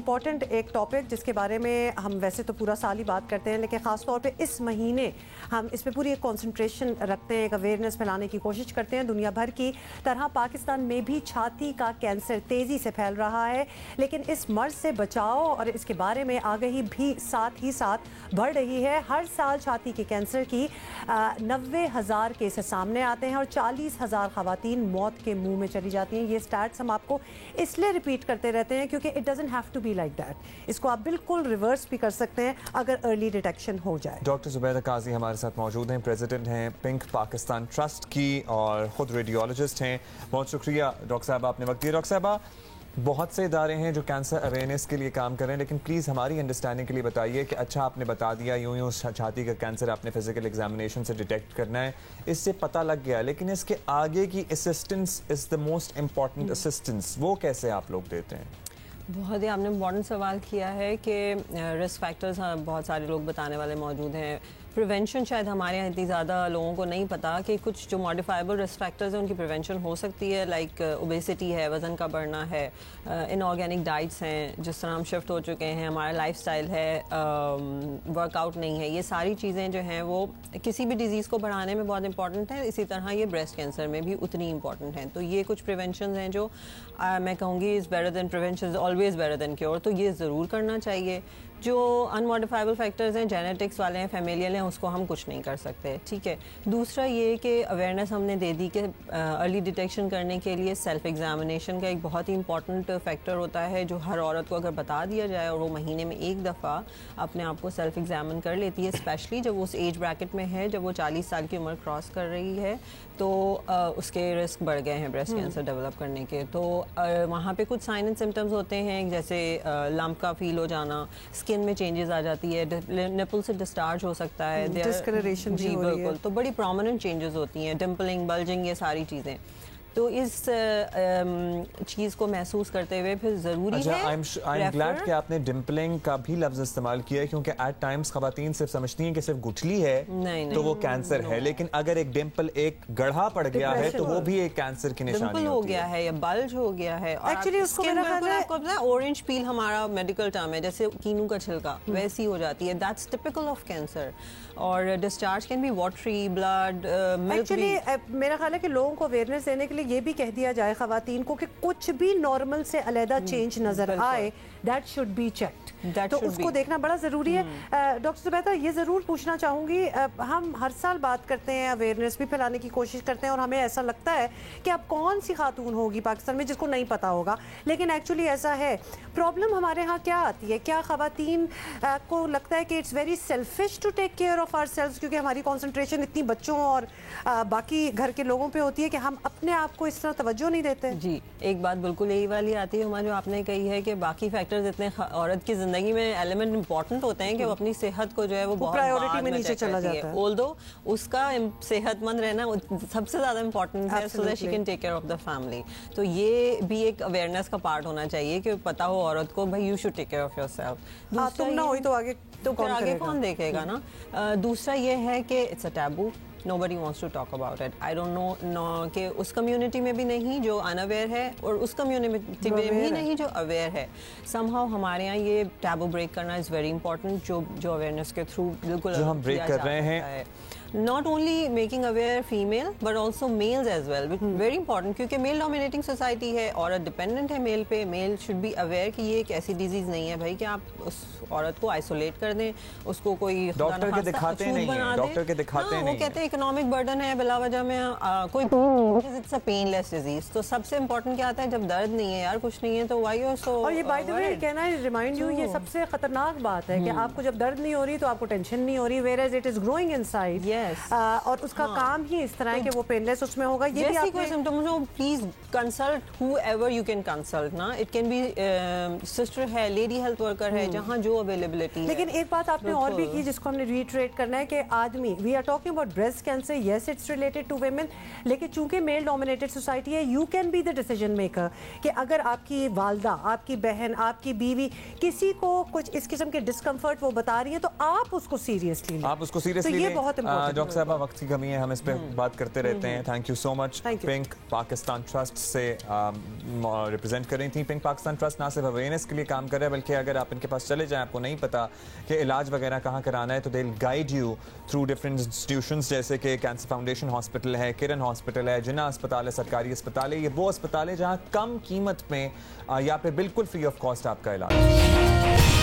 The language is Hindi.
इम्पॉर्टेंट एक टॉपिक जिसके बारे में हम वैसे तो पूरा साल ही बात करते हैं, लेकिन ख़ास तौर पे इस महीने हम इस पे पूरी एक कंसंट्रेशन रखते हैं, एक अवेयरनेस फैलाने की कोशिश करते हैं। दुनिया भर की तरह पाकिस्तान में भी छाती का कैंसर तेज़ी से फैल रहा है, लेकिन इस मर्ज से बचाव और इसके बारे में आगाही भी साथ ही साथ बढ़ रही है। हर साल छाती के कैंसर की 90,000 केसेस सामने आते हैं और 40,000 ख़वातीन मौत के मुंह में चली जाती हैं। ये स्टैट्स हम आपको इसलिए रिपीट करते रहते हैं क्योंकि it doesn't have to be like that. इसको आप बिल्कुल रिवर्स भी कर सकते हैं अगर अर्ली डिटेक्शन हो जाए। डॉक्टर जुबैदा काजी हमारे साथ मौजूद हैं, प्रेसिडेंट हैं पिंक पाकिस्तान ट्रस्ट की और ख़ुद रेडियोलॉजिस्ट हैं। बहुत शुक्रिया डॉक्टर साहबा, आपने वक्त दिया। डॉक्टर साहबा, बहुत से इदारे हैं जो कैंसर अवेयरनेस के लिए काम कर रहे हैं, लेकिन प्लीज़ हमारी अंडरस्टैंडिंग के लिए बताइए कि अच्छा आपने बता दिया यूं छाती का कैंसर आपने फिजिकल एग्जामिनेशन से डिटेक्ट करना है, इससे पता लग गया, लेकिन इसके आगे की assistance is the most important assistance, वो कैसे आप लोग देते हैं? बहुत ही आपने इम्पॉर्टेंट सवाल किया है कि रिस्क फैक्टर्स बहुत सारे लोग बताने वाले मौजूद हैं। प्रिवेंशन शायद हमारे यहाँ इतनी ज़्यादा लोगों को नहीं पता कि कुछ जो मॉडिफाइबल रिस्क फैक्टर्स हैं उनकी प्रिवेंशन हो सकती है, लाइक ओबेसिटी है, वज़न का बढ़ना है, इनऑर्गेनिक डाइट्स हैं जिस तरह हम शिफ्ट हो चुके हैं, हमारा लाइफस्टाइल है, वर्कआउट नहीं है, ये सारी चीज़ें जो हैं वो किसी भी डिज़ीज़ को बढ़ाने में बहुत इंपॉर्टेंट है। इसी तरह ये ब्रेस्ट कैंसर में भी उतनी इंपॉर्टेंट हैं। तो ये कुछ प्रिवेंशन हैं जो मैं कहूँगी is better than prevention is always better than cure, तो ये ज़रूर करना चाहिए। जो अनमॉडिफाइबल फैक्टर्स हैं, जेनेटिक्स वाले हैं, फैमिलियल हैं, उसको हम कुछ नहीं कर सकते, ठीक है। दूसरा ये कि अवेयरनेस हमने दे दी कि अर्ली डिटेक्शन करने के लिए सेल्फ एग्जामिनेशन का एक बहुत ही इंपॉर्टेंट फैक्टर होता है, जो हर औरत को अगर बता दिया जाए और वो महीने में एक दफ़ा अपने आप को सेल्फ एग्जामिन कर लेती है, स्पेशली जब उस एज ब्रैकेट में है, जब वो 40 साल की उम्र क्रॉस कर रही है, तो उसके रिस्क बढ़ गए हैं ब्रेस्ट कैंसर डेवलप करने के। तो वहाँ पे कुछ साइन एंड सिम्टम्स होते हैं, जैसे लंप का फील हो जाना, स्किन में चेंजेस आ जाती है, निपल से डिस्चार्ज हो सकता है, डिस्कलरेशन जी बिल्कुल, तो बड़ी प्रोमिनेंट चेंजेस होती हैं, डिम्पलिंग, बल्जिंग, ये सारी चीज़ें। तो इस चीज़ को महसूस करते हुए फिर ज़रूरी है। आई एम ग्लैड कि आपने डिम्पलिंग का भी लफ्ज़ इस्तेमाल किया है, क्योंकि एट टाइम्स ख़वातीन सिर्फ समझती हैं कि सिर्फ गुठली है तो वो कैंसर है, लेकिन अगर एक डिम्पल एक गढ़ा पड़ गया है तो वो भी एक कैंसर की निशानी हो गया है या बल्ज हो गया है। एक्चुअली उसको ऑरेंज पील हमारा मेडिकल टर्म है, जैसे कीनू का छिलका वैसी हो जाती है, दैट्स टिपिकल ऑफ कैंसर। और discharge can be watery, blood, milk. Actually मेरा ख्याल है कि लोगों को अवेयरनेस देने के लिए ये भी कह दिया जाए ख़वातीन को कि कुछ भी नॉर्मल से अलहदा चेंज नजर आए, दैट शुड बी चेक्ड, तो उसको देखना बड़ा ज़रूरी है। डॉक्टर जुबैदा, ये ज़रूर पूछना चाहूँगी, हम हर साल बात करते हैं, अवेयरनेस भी फैलाने की कोशिश करते हैं, और हमें ऐसा लगता है कि अब कौन सी खातून होगी पाकिस्तान में जिसको नहीं पता होगा, लेकिन एक्चुअली ऐसा है। प्रॉब्लम हमारे यहाँ क्या आती है? क्या ख़वातीन को लगता है कि it's very selfish to take care of ourselves, क्योंकि हमारी कॉन्सेंट्रेशन इतनी बच्चों और बाकी घर के लोगों पर होती है कि हम अपने आप को इस तरह तवज्जो नहीं देते? जी, एक बात बिल्कुल यही वाली आती है जो आपने कही है कि बाकी फैक्टर्स इतने औरत की ज़िंदगी में एलिमेंट इंपॉर्टेंट होते हैं कि वो अपनी सेहत को जो है वो बहुत प्रायोरिटी में नीचे चला जाता है। ऑल्दो उसका सेहतमंद रहना सबसे ज़्यादा इंपॉर्टेंट है, so that she can take care of the family. तो ये भी एक अवेयरनेस का पार्ट होना चाहिए कि पता हो औरत को, भाई you should take care of yourself. तुम ना हुई तो आगे कौन देखेगा ना। दूसरा ये है कि it's a taboo, nobody wants to talk about it. I don't know कि उस कम्युनिटी में भी नहीं जो अनअवेयर है और उस कम्युनिटी में भी नहीं जो अवेयर है। somehow हमारे यहाँ ये टैबू ब्रेक करना इज़ वेरी इंपॉर्टेंट, जो अवेयरनेस के थ्रू बिल्कुल जो हम ब्रेक कर रहे हैं। Not only making aware female but also males as well, very important, क्योंकि मेल डोमिनेटिंग सोसाइटी है, औरत डिपेंडेंट है मेल पे। मेल शुड बी अवेयर कि ये एक ऐसी डिजीज नहीं है भाई कि आप उस औरत को आइसोलेट कर दें, उसको कोई डॉक्टर के दिखाते नहीं है, डॉक्टर के दिखाते नहीं, वो कहते हैं इकोनॉमिक बर्डन है बिला वजह में कोई, इट्स अ पेनलेस डिजीज। तो सबसे इंपॉर्टेंट क्या आता है, जब दर्द नहीं है यार, कुछ नहीं है, तो व्हाई यू आर सो। और ये by the way can I remind you, ये सबसे खतरनाक बात है कि आपको जब दर्द नहीं हो रही तो आपको टेंशन नहीं हो रही, whereas it is growing inside. Yes, और उसका काम ही इस तरह है कि वो पेनलेस उसमें होगा। ये भी कोई सिम्टम्स हो, please consult whoever you can consult ना। इट कैन बी सिस्टर है, लेडी हेल्थ वर्कर है, जहां जो अवेलेबिलिटी है। लेकिन एक बात आपने और भी की जिसको हमने रीट्रेट करना है कि आदमी, we are talking about breast cancer, yes it's related to women, लेकिन चूंकि मेल डोमिनेटेड सोसाइटी है, you can be the decision maker कि अगर आपकी वालदा, आपकी बहन, आपकी बीवी किसी को कुछ इस किस्म के डिस्कम्फर्ट वो बता रही है तो आप उसको सीरियसली लें। आप उसको सीरियसली तो ये बहुत इंपॉर्टेंट डॉक्टर साहब वक्त की कमी है, हम इस पे बात करते रहते हैं। Thank you so much. Thank you. Pink Pakistan trust से रिप्रेजेंट कर रही थी। पिंक पाकिस्तान ट्रस्ट ना सिर्फ अवेयरनेस के लिए काम कर रहा है, बल्कि अगर आप इनके पास चले जाएं, आपको नहीं पता कि इलाज वगैरह कहाँ कराना है, तो they will guide you through different institutions, जैसे कि कैंसर फाउंडेशन हॉस्पिटल है, किरण हॉस्पिटल है, जिन्ना अस्पताल है, सरकारी अस्पताल है। ये वो अस्पताल है जहाँ कम कीमत में या फिर बिल्कुल फ्री ऑफ कॉस्ट आपका इलाज।